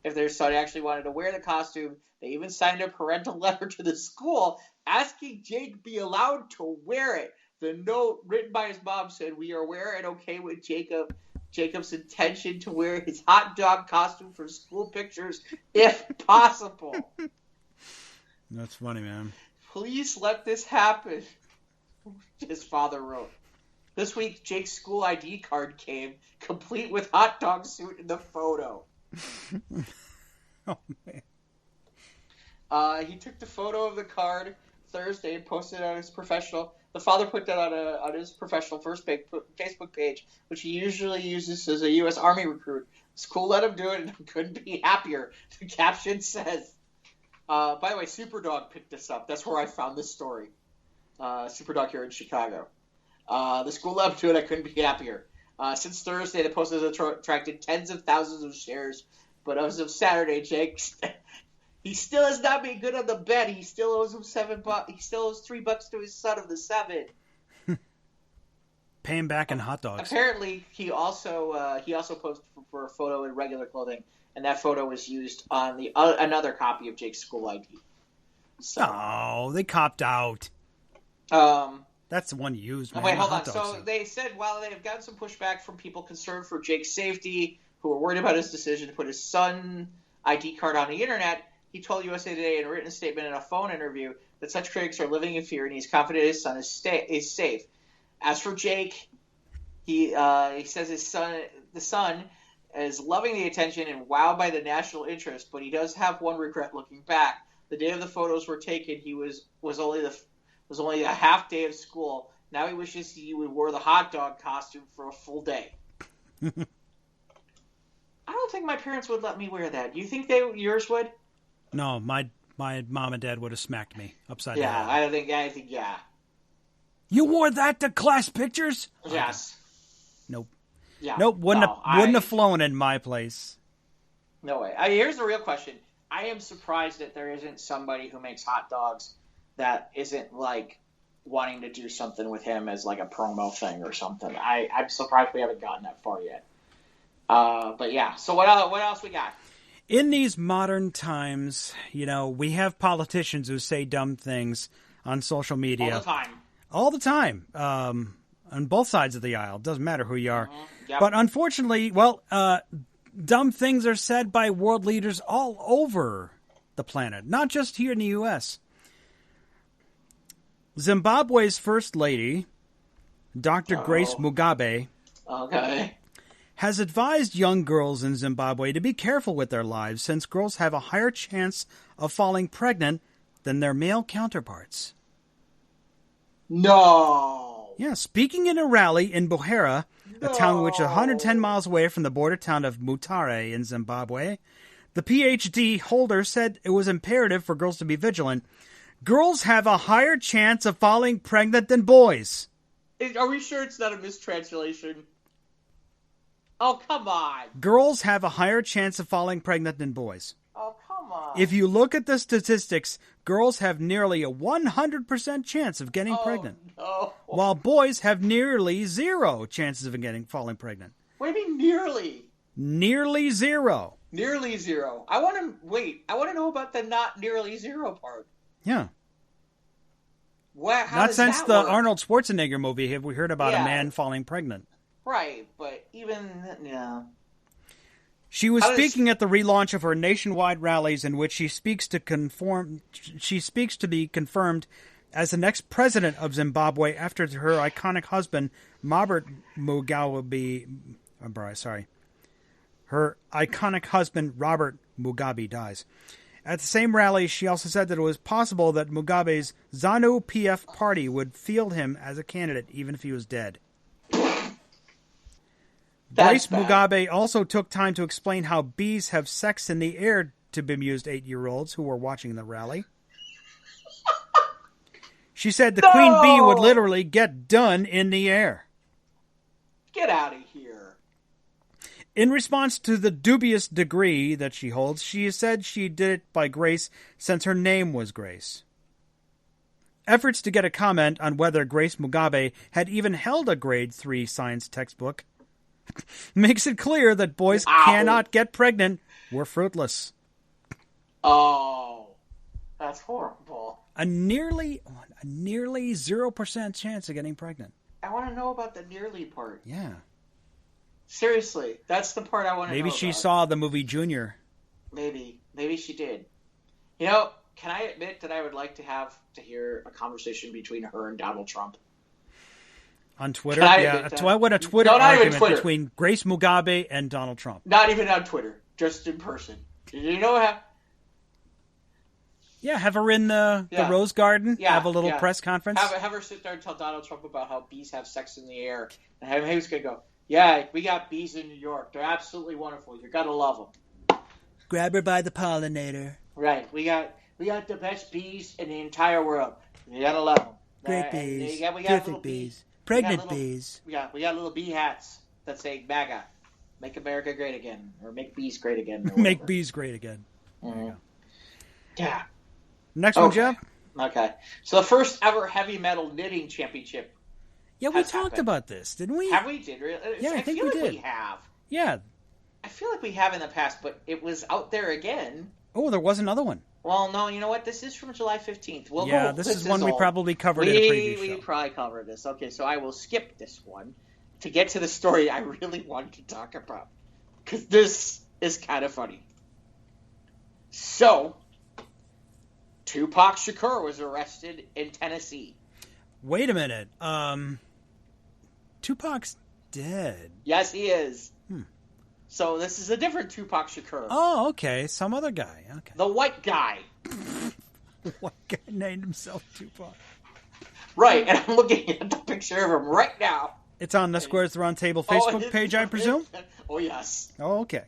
if their son actually wanted to wear the costume. They even signed a parental letter to the school asking Jake be allowed to wear it. The note written by his mom said, "We are aware and okay with Jacob's intention to wear his hot dog costume for school pictures if possible." That's funny, man. Please let this happen. his father wrote. This week, Jake's school ID card came, complete with hot dog suit in the photo. Oh, man. He took the photo of the card Thursday and posted it on his professional. The father put that on his professional Facebook page, which he usually uses as a U.S. Army recruit. School let him do it, and couldn't be happier. The caption says. By the way, Superdog picked this up. That's where I found this story. Superdog here in Chicago. The school let him do it. I couldn't be happier. Since Thursday, the post has attracted tens of thousands of shares. But as of Saturday, Jake, he still has not been good on the bet. He still owes him $7. He still owes $3 to his son of the 7. Pay him back in hot dogs. Apparently, he also posted for a photo in regular clothing, and that photo was used on the another copy of Jake's school ID. So, oh, they copped out. That's the one used. Man. Wait, hold on. So they said while they have gotten some pushback from people concerned for Jake's safety, who are worried about his decision to put his son ID card on the internet, he told USA Today in a written statement and a phone interview that such critics are living in fear, and he's confident his son is safe. As for Jake, he says the son, is loving the attention and wowed by the national interest, but he does have one regret looking back. The day of the photos were taken, he was only a half day of school. Now he wishes he would wear the hot dog costume for a full day. I don't think my parents would let me wear that. You think yours would? No, my mom and dad would have smacked me upside down. Yeah, I think yeah. You wore that to class pictures? Yes. Nope. Yeah. Nope. Wouldn't have flown in my place. No way. Here's the real question. I am surprised that there isn't somebody who makes hot dogs that isn't like wanting to do something with him as like a promo thing or something. I'm surprised we haven't gotten that far yet. But yeah. So what else we got? In these modern times, we have politicians who say dumb things on social media. All the time. On both sides of the aisle. Doesn't matter who you are. Mm-hmm. Yep. But unfortunately, dumb things are said by world leaders all over the planet, not just here in the U.S. Zimbabwe's First Lady, Dr. Grace Mugabe, has advised young girls in Zimbabwe to be careful with their lives since girls have a higher chance of falling pregnant than their male counterparts. No. Yeah, speaking in a rally in Buhera, a town which is 110 miles away from the border town of Mutare in Zimbabwe, the PhD holder said it was imperative for girls to be vigilant. Girls have a higher chance of falling pregnant than boys. Are we sure it's not a mistranslation? Oh, come on. Girls have a higher chance of falling pregnant than boys. Oh, come on. If you look at the statistics, girls have nearly a 100% chance of getting pregnant. No. While boys have nearly zero chances of falling pregnant. What do you mean nearly? Nearly zero. Nearly zero. I want to know about the not nearly zero part. Yeah. How Not since the work? Arnold Schwarzenegger movie have we heard about a man falling pregnant. Right, but even, yeah. She was speaking at the relaunch of her nationwide rallies in which she speaks to be confirmed as the next president of Zimbabwe after her iconic husband, Robert Mugabe, her iconic husband, Robert Mugabe, dies. At the same rally, she also said that it was possible that Mugabe's ZANU-PF party would field him as a candidate even if he was dead. Grace Mugabe also took time to explain how bees have sex in the air to bemused 8-year-olds who were watching the rally. She said the queen bee would literally get done in the air. Get out of here. In response to the dubious degree that she holds, she said she did it by grace since her name was Grace. Efforts to get a comment on whether Grace Mugabe had even held a grade 3 science textbook makes it clear that boys cannot get pregnant were fruitless. Oh, that's horrible. A nearly 0% chance of getting pregnant. I want to know about the nearly part. Yeah. Seriously, that's the part I want to know. Maybe she saw the movie Junior. Maybe she did. Can I admit that I would like to hear a conversation between her and Donald Trump? On Twitter? Yeah. So I went a Twitter argument between Grace Mugabe and Donald Trump. Not even on Twitter. Just in person. Did you know how? Yeah, have her in the Rose Garden. Yeah, have a little press conference. Have her sit there and tell Donald Trump about how bees have sex in the air. And he was going to go, yeah, we got bees in New York. They're absolutely wonderful. You're going to love them. Grab her by the pollinator. Right. We got the best bees in the entire world. You got to love them. Great bees. Perfect bees. Pregnant bees. We got little bee hats that say MAGA. Make America great again. Or make bees great again. Make bees great again. Mm-hmm. Yeah. Next one, Jeff. Okay. So the first ever heavy metal knitting championship. Yeah, we talked about this, didn't we? Have we? Yeah, I think we did. We have. Yeah. I feel like we have in the past, but it was out there again. Oh, there was another one. Well, no, you know what? This is from July 15th. This is one we probably covered in a previous show. We probably covered this. Okay, so I will skip this one to get to the story I really wanted to talk about. Because this is kind of funny. So, Tupac Shakur was arrested in Tennessee. Wait a minute. Tupac's dead. Yes, he is. So this is a different Tupac Shakur. Oh, okay. Some other guy. Okay. The white guy. The white guy named himself Tupac. Right, and I'm looking at the picture of him right now. It's on the Squares the Round Table Facebook page, I presume? Oh, yes. Oh, okay.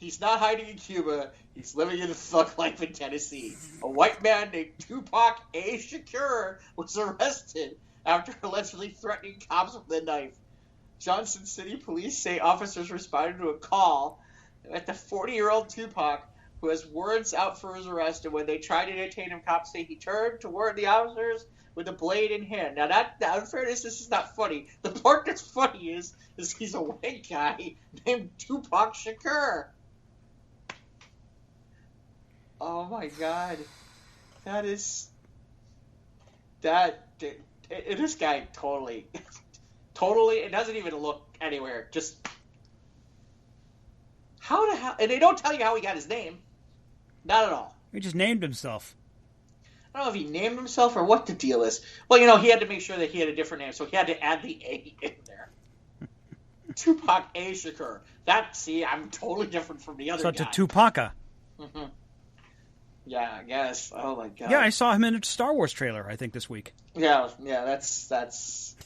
He's not hiding in Cuba. He's living in the thug life in Tennessee. A white man named Tupac A. Shakur was arrested after allegedly threatening cops with a knife. Johnson City police say officers responded to a call at the 40-year-old Tupac, who has warrants out for his arrest, and when they tried to detain him, cops say he turned toward the officers with a blade in hand. Now, in fairness, this is not funny. The part that's funny is he's a white guy named Tupac Shakur. Oh, my God. This guy totally, it doesn't even look anywhere. Just, how the hell, and they don't tell you how he got his name. Not at all. He just named himself. I don't know if he named himself or what the deal is. Well, he had to make sure that he had a different name, so he had to add the A in there. Tupac A. Shakur. I'm totally different from the other guy. So to Tupaca. Mm-hmm. Yeah, I guess. Oh, my God. Yeah, I saw him in a Star Wars trailer, I think, this week. Yeah, that's...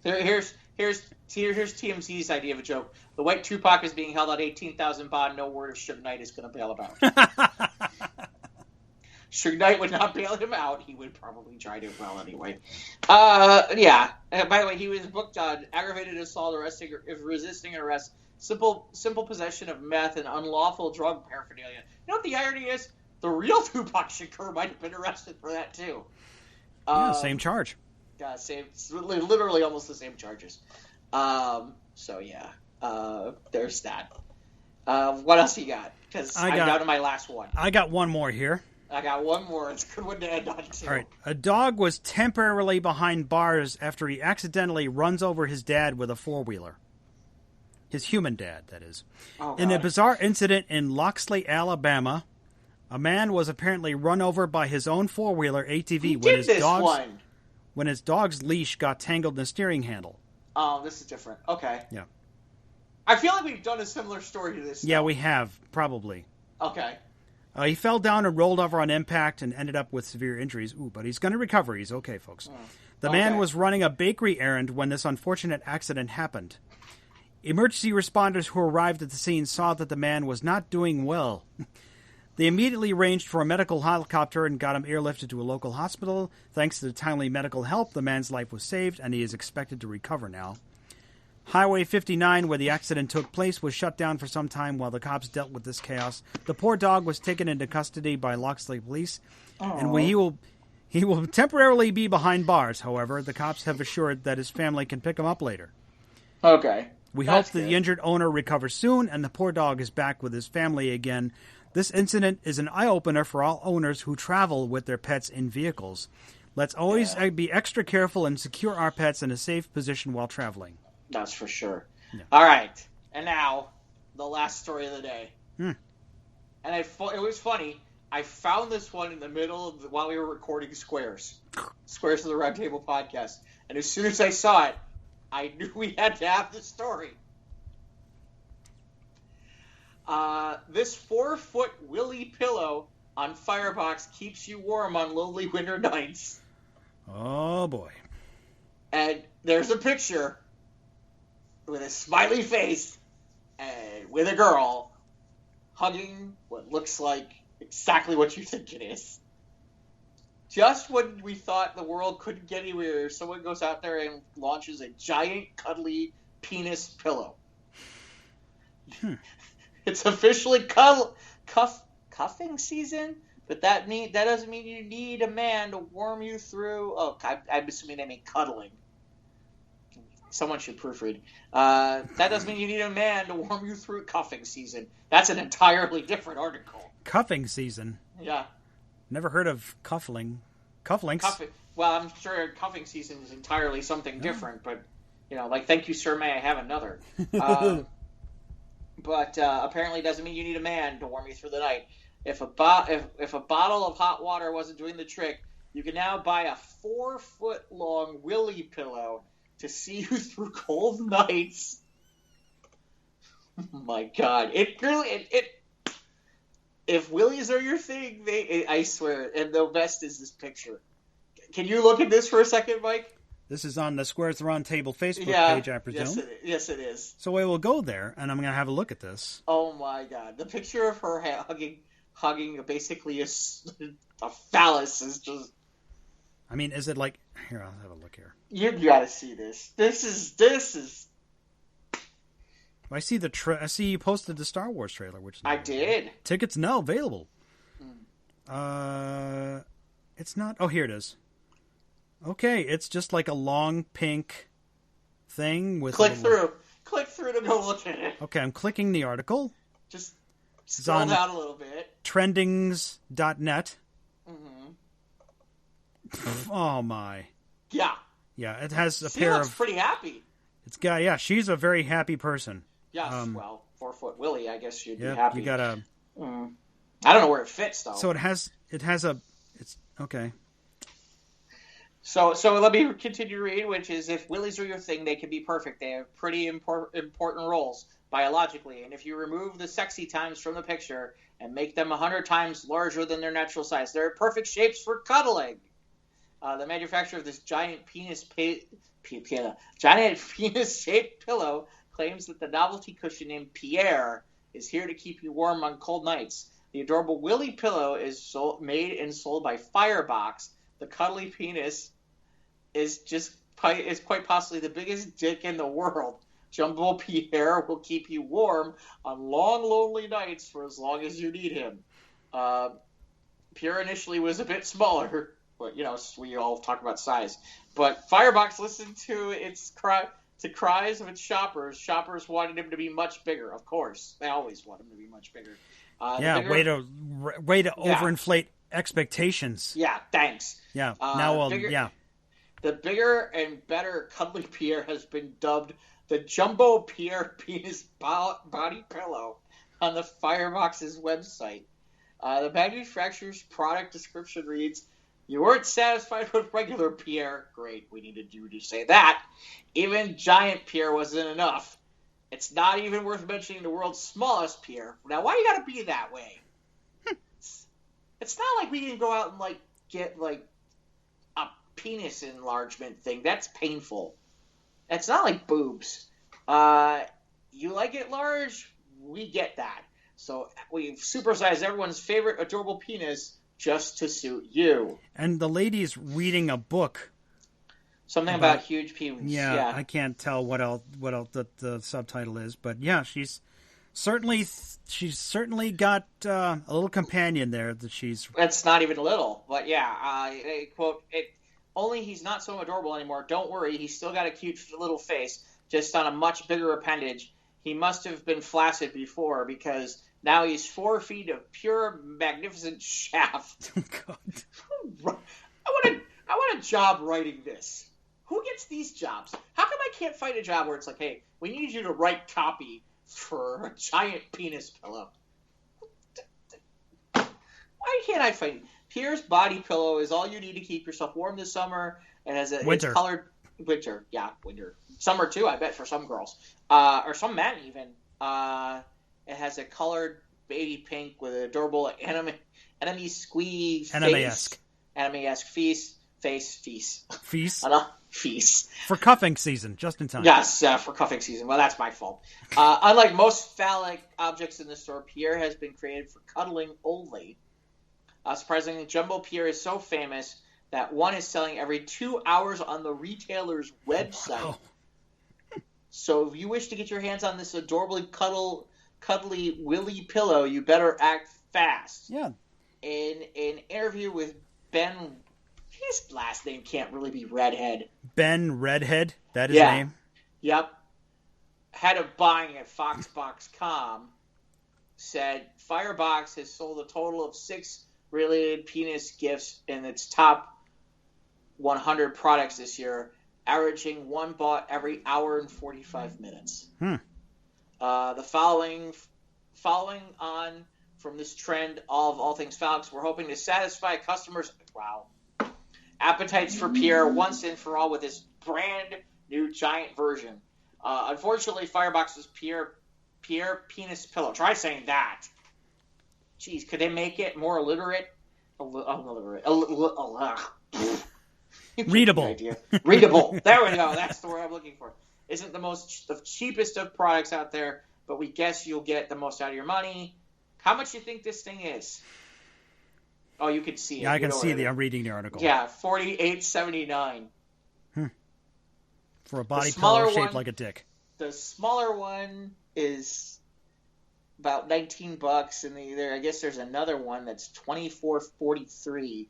Here's TMZ's idea of a joke. The white Tupac is being held on $18,000 bond. No word of Suge Knight is going to bail him out. Suge Knight would not bail him out. He would probably try to, anyway. Yeah. By the way, he was booked on aggravated assault, resisting arrest, simple possession of meth, and unlawful drug paraphernalia. You know what the irony is? The real Tupac Shakur might have been arrested for that, too. Same charge. Yeah, literally almost the same charges. So, yeah. There's that. What else you got? Because I'm down to my last one. I got one more here. I got one more. It's a good one to end on, too. All right. A dog was temporarily behind bars after he accidentally runs over his dad with a four-wheeler. His human dad, that is. Oh, in a bizarre incident in Loxley, Alabama, a man was apparently run over by his own four-wheeler ATV when his dog's leash got tangled in the steering handle. Oh, this is different. Okay. Yeah. I feel like we've done a similar story to this. Yeah, we have, probably. Okay. He fell down and rolled over on impact and ended up with severe injuries. Ooh, but he's going to recover. He's okay, folks. The man was running a bakery errand when this unfortunate accident happened. Emergency responders who arrived at the scene saw that the man was not doing well. They immediately arranged for a medical helicopter and got him airlifted to a local hospital. Thanks to the timely medical help, the man's life was saved, and he is expected to recover now. Highway 59, where the accident took place, was shut down for some time while the cops dealt with this chaos. The poor dog was taken into custody by Loxley police, and he will temporarily be behind bars. However, the cops have assured that his family can pick him up later. Okay. We hope that the injured owner recovers soon, and the poor dog is back with his family again. This incident is an eye-opener for all owners who travel with their pets in vehicles. Let's always be extra careful and secure our pets in a safe position while traveling. That's for sure. Yeah. All right. And now, the last story of the day. And it was funny. I found this one in the middle of while we were recording Squares of the Round Table podcast. And as soon as I saw it, I knew we had to have the story. This 4-foot Willy pillow on Firebox keeps you warm on lonely winter nights. Oh, boy. And there's a picture with a smiley face and with a girl hugging what looks like exactly what you think it is. Just when we thought the world couldn't get anywhere, someone goes out there and launches a giant, cuddly penis pillow. It's officially cuffing season, but that doesn't mean you need a man to warm you through. Oh, I'm assuming they mean cuddling. Someone should proofread. That doesn't mean you need a man to warm you through cuffing season. That's an entirely different article. Cuffing season? Yeah. Never heard of cufflinks. Well, I'm sure cuffing season is entirely something different, but, like, thank you, sir, may I have another? But apparently it doesn't mean you need a man to warm you through the night. If a bottle of hot water wasn't doing the trick, you can now buy a 4-foot-long Willy pillow to see you through cold nights. Oh my God. If willies are your thing, I swear, and the best is this picture. Can you look at this for a second, Mike? This is on the Squares the Round Table Facebook page, I presume. Yes, it is. So I will go there, and I'm going to have a look at this. Oh my God. The picture of her hugging basically a phallus is just... I mean, is it like... Here, I'll have a look here. You gotta see this. This is... I see I see you posted the Star Wars trailer, which I did. Tickets now available. It's not... Oh, here it is. Okay, it's just like a long pink thing with... Click through to go look at it. Okay, I'm clicking the article. Just scroll down a little bit. Trendings.net. Mm-hmm. Oh, my. Yeah. Yeah, it has a she pair looks of... pretty happy. She's a very happy person. Yes, 4-foot Willy, I guess you'd be Yeah, happy. you gotta... I don't know where it fits, though. So it has a... It's... Okay. So let me continue to read, which is, if willies are your thing, they can be perfect. They have pretty important roles biologically, and if you remove the sexy times from the picture and make them 100 times larger than their natural size, they're perfect shapes for cuddling. The manufacturer of this giant penis-shaped pillow claims that the novelty cushion named Pierre is here to keep you warm on cold nights. The adorable Willy pillow is made and sold by Firebox. The cuddly penis is quite possibly the biggest dick in the world. Jumbo Pierre will keep you warm on long, lonely nights for as long as you need him. Pierre initially was a bit smaller, but, we all talk about size. But Firebox listened to cries of its shoppers. Shoppers wanted him to be much bigger, of course. They always want him to be much bigger. Way to overinflate expectations. Yeah, thanks. Yeah. The bigger and better cuddly Pierre has been dubbed the Jumbo Pierre Penis Body Pillow on the Firebox's website. The manufacturer's product description reads, "You weren't satisfied with regular Pierre. Great, we needed you to say that. Even giant Pierre wasn't enough. It's not even worth mentioning the world's smallest Pierre. Now, why you gotta be that way? It's not like we can go out and, get, a penis enlargement thing. That's painful. It's not like boobs. You like it large? We get that. So we've supersized everyone's favorite adorable penis just to suit you." And the lady's reading a book. Something about huge penis. Yeah, I can't tell what else the subtitle is, but yeah, she's certainly got a little companion there that she's... It's not even little, but yeah, quote, "Only he's not so adorable anymore. Don't worry, he's still got a cute little face, just on a much bigger appendage. He must have been flaccid before, because now he's 4 feet of pure, magnificent shaft." God. I want a job writing this. Who gets these jobs? How come I can't find a job where it's like, hey, we need you to write copy for a giant penis pillow? Why can't I find it? Pierre's body pillow is all you need to keep yourself warm this summer, and has Winter. Winter. Yeah, winter. Summer too, I bet, for some girls. Or some men even. It has a colored baby pink with an adorable enemy squee face. Anime-esque. Anime-esque face. Feast. Feast. For cuffing season, just in time. Yes, for cuffing season. Well, that's my fault. Unlike most phallic objects in the store, Pierre has been created for cuddling only. Surprisingly, Jumbo Pierre is so famous that one is selling every 2 hours on the retailer's website. Wow. So if you wish to get your hands on this adorably cuddly willy pillow, you better act fast. Yeah. In an interview with Ben, his last name can't really be Redhead. Ben Redhead? That is his name? Yep. Head of buying at Foxbox.com said Firebox has sold a total of 6 related penis gifts in its top 100 products this year, averaging one bought every hour and 45 minutes. The following on from this trend of all things phallics, we're hoping to satisfy customers' appetites for Pierre once and for all with this brand new giant version. Unfortunately, Firebox's Pierre penis pillow. Try saying that. Jeez, could they make it more illiterate? Readable. Readable. There we go. That's the word I'm looking for. Isn't the cheapest of products out there, but we guess you'll get the most out of your money. How much do you think this thing is? Oh, you can see it. Yeah, I can see I'm reading the article. Yeah, $48.79. For a body pillow shaped like a dick. The smaller one is about $19, and I guess there's another one that's $24.43.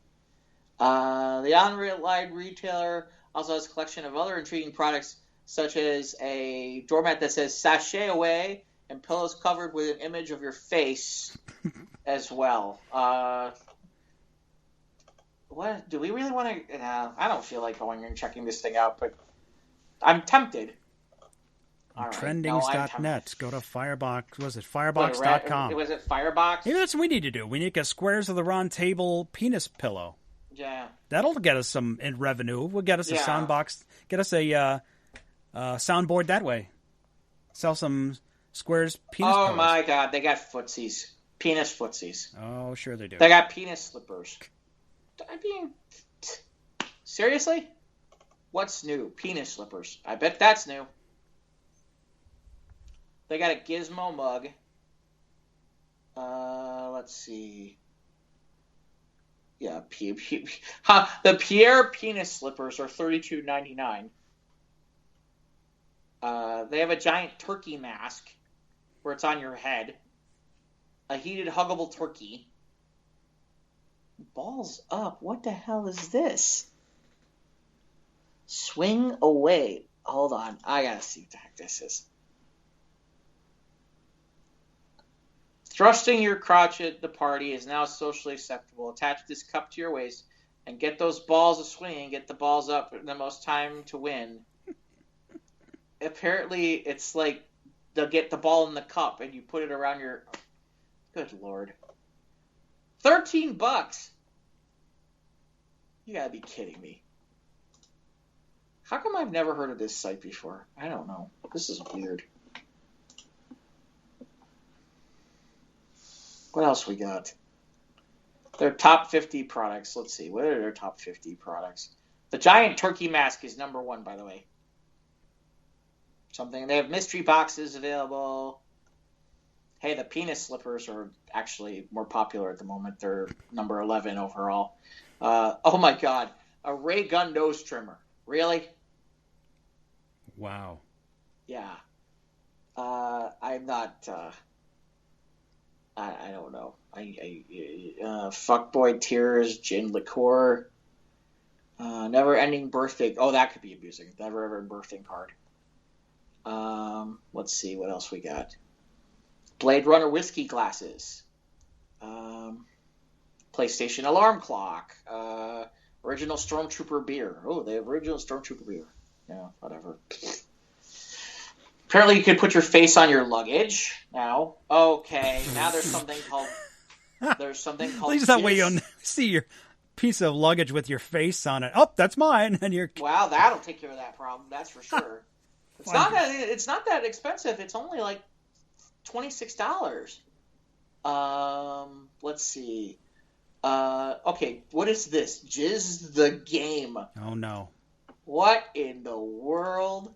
The online retailer also has a collection of other intriguing products, such as a doormat that says "sashay away" and pillows covered with an image of your face as well. What do we really want to? I don't feel like going and checking this thing out, but I'm tempted. Trendings.net. Go to Firebox. Was it Firebox.com? Was it Firebox? Maybe that's what we need to do. We need to get Squares of the Round Table penis pillow. Yeah. That'll get us some in revenue. We'll get us a sound box. Get us a soundboard that way. Sell some Squares penis pillows. Oh my God, they got footsies. Penis footsies. Oh, sure they do. They got penis slippers. I mean, seriously? What's new? Penis slippers. I bet that's new. They got a Gizmo mug. Let's see. Yeah, the Pierre penis slippers are $32.99. They have a giant turkey mask where it's on your head. A heated huggable turkey. Balls up. What the hell is this? Swing away. Hold on. I gotta see what the heck this is. Thrusting your crotch at the party is now socially acceptable. Attach this cup to your waist and get those balls a swing. Get the balls up in the most time to win. Apparently, it's like they'll get the ball in the cup and you put it around your... Good Lord. $13? You gotta be kidding me. How come I've never heard of this site before? I don't know. This is weird. What else we got? Their top 50 products. Let's see. What are their top 50 products? The giant turkey mask is number 1, by the way. They have mystery boxes available. Hey, the penis slippers are actually more popular at the moment. They're number 11 overall. Oh my God. A ray gun nose trimmer. Really? Wow. Yeah. I'm not... I don't know. Fuckboy tears, gin liqueur, never ending birthday. Oh, that could be amusing. Never ever birthday card. Let's see what else we got. Blade Runner whiskey glasses. PlayStation alarm clock. Original Stormtrooper beer. Oh, the original Stormtrooper beer. Yeah, whatever. Apparently you could put your face on your luggage now. Okay, now there's something called... At least that way you don't see piece of luggage with your face on it. Oh, that's mine. And you're Wow, that'll take care of that problem. That's for sure. It's not that expensive. It's only like $26. Let's see. Okay, what is this? Jizz the Game. Oh no. What in the world?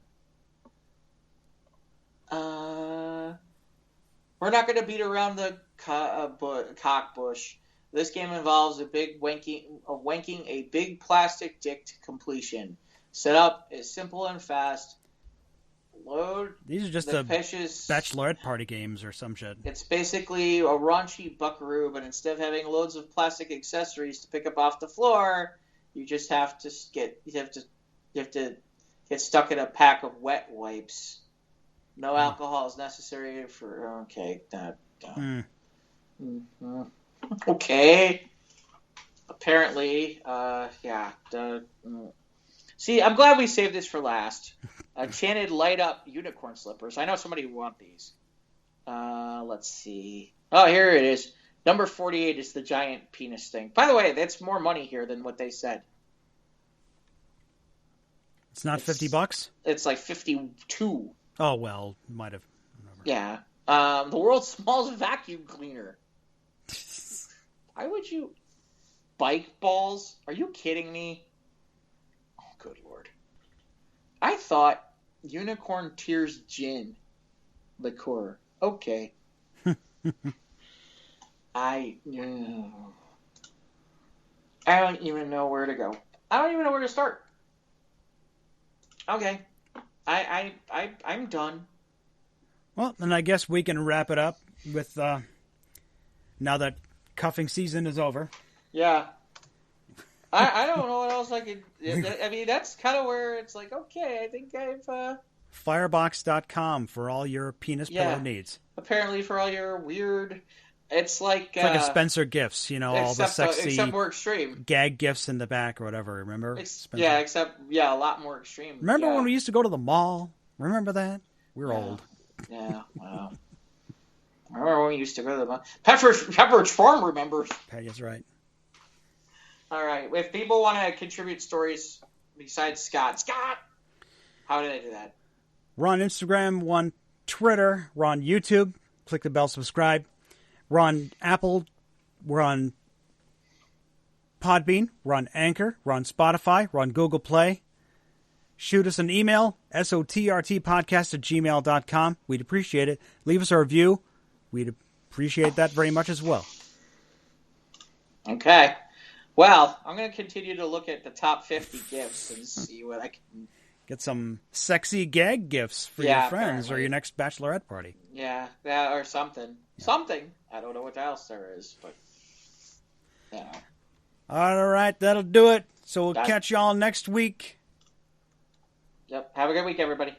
We're not going to beat around the cock bush. This game involves wanking a big plastic dick to completion. Setup is simple and fast. Load. These are just the bachelorette party games or some shit. It's basically a raunchy buckaroo, but instead of having loads of plastic accessories to pick up off the floor, you just have to get stuck in a pack of wet wipes. No alcohol is necessary for. Okay, that. Mm-hmm. Okay. Apparently, yeah. See, I'm glad we saved this for last. Enchanted light up unicorn slippers. I know somebody who want these. Let's see. Oh, here it is. Number 48 is the giant penis thing. By the way, that's more money here than what they said. It's not $50? It's like 52. Oh, well, might have. Yeah. The world's smallest vacuum cleaner. Why would you... Bike balls? Are you kidding me? Oh, good lord. I thought Unicorn Tears Gin liqueur. Okay. I don't even know where to go. I don't even know where to start. Okay. I'm done. Well, then I guess we can wrap it up with now that cuffing season is over. Yeah. I don't know what else I could... I mean, that's kind of where it's like, okay, I think I've... Firebox.com for all your penis pillow needs. Apparently for all your weird... It's like a Spencer Gifts, you know, all the sexy... except more extreme. Gag gifts in the back or whatever, remember? A lot more extreme. Remember when we used to go to the mall? Remember that? We're old. Yeah, wow. Remember when we used to go to the mall? Pepperidge Farm remembers. That's right. All right. If people want to contribute stories besides Scott, how do they do that? We're on Instagram, we're on Twitter, we're on YouTube. Click the bell, subscribe. We're on Apple, we're on Podbean, we're on Anchor, we're on Spotify, we're on Google Play. Shoot us an email, sotrtpodcast@gmail.com. We'd appreciate it. Leave us a review. We'd appreciate that very much as well. Okay. Well, I'm going to continue to look at the top 50 gifts and see what I can... Get some sexy gag gifts for your friends or your next bachelorette party. Yeah, that or something. Yeah. Something. I don't know what else there is, but... Yeah. All right, that'll do it. So we'll catch y'all next week. Yep. Have a good week, everybody.